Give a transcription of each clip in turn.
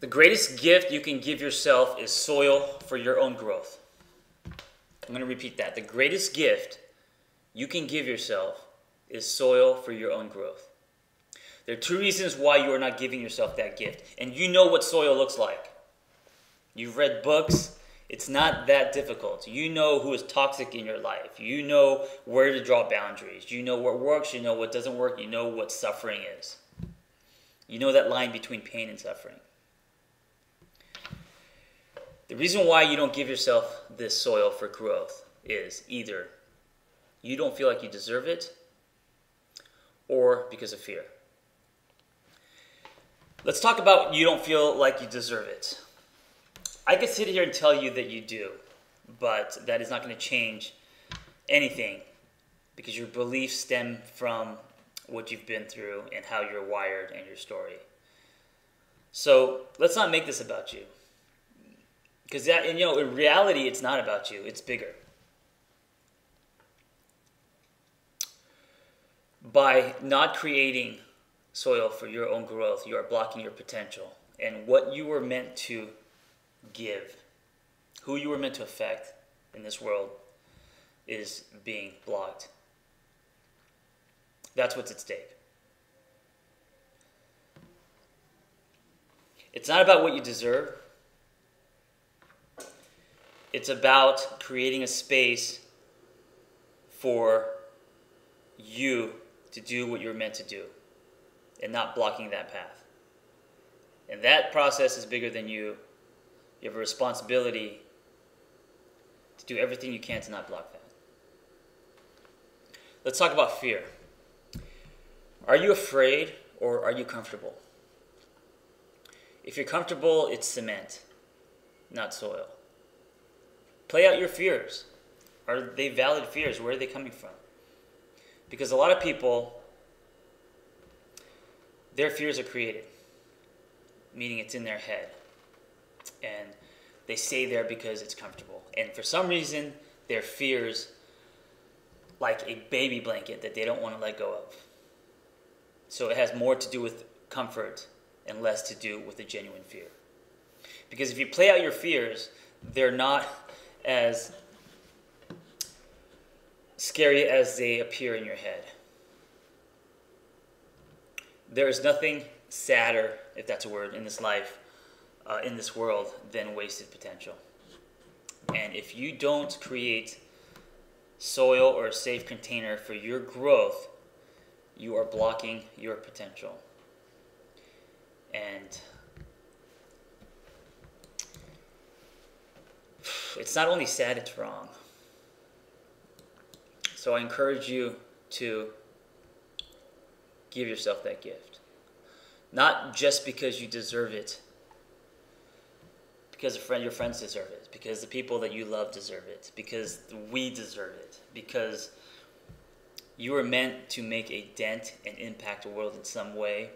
The greatest gift you can give yourself is soil for your own growth. I'm going to repeat that. The greatest gift you can give yourself is soil for your own growth. There are two reasons why you are not giving yourself that gift. And you know what soil looks like. You've read books. It's not that difficult. You know who is toxic in your life. You know where to draw boundaries. You know what works. You know what doesn't work. You know what suffering is. You know that line between pain and suffering. The reason why you don't give yourself this soil for growth is either you don't feel like you deserve it or because of fear. Let's talk about you don't feel like you deserve it. I could sit here and tell you that you do, but that is not going to change anything because your beliefs stem from what you've been through and how you're wired and your story. So let's not make this about you. Because in reality, it's not about you. It's bigger. By not creating soil for your own growth, you are blocking your potential. And what you were meant to give, who you were meant to affect in this world, is being blocked. That's what's at stake. It's not about what you deserve. It's about creating a space for you to do what you're meant to do and not blocking that path. And that process is bigger than you. You have a responsibility to do everything you can to not block that. Let's talk about fear. Are you afraid or are you comfortable? If you're comfortable, it's cement, not soil. Play out your fears. Are they valid fears? Where are they coming from? Because a lot of people, their fears are created, meaning it's in their head. And they stay there because it's comfortable. And for some reason, their fears like a baby blanket that they don't want to let go of. So it has more to do with comfort and less to do with a genuine fear. Because if you play out your fears, they're not as scary as they appear in your head. There is nothing sadder, if that's a word, in this life, in this world, than wasted potential. And if you don't create soil or a safe container for your growth, you are blocking your potential. And it's not only sad, it's wrong. So I encourage you to give yourself that gift. Not just because you deserve it, because your friends deserve it, because the people that you love deserve it, because we deserve it, because you are meant to make a dent and impact the world in some way,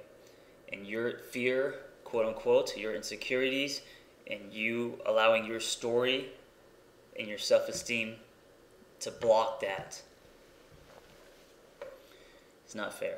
and your fear, quote unquote, your insecurities, and you allowing your story and your self-esteem to block that, it's not fair.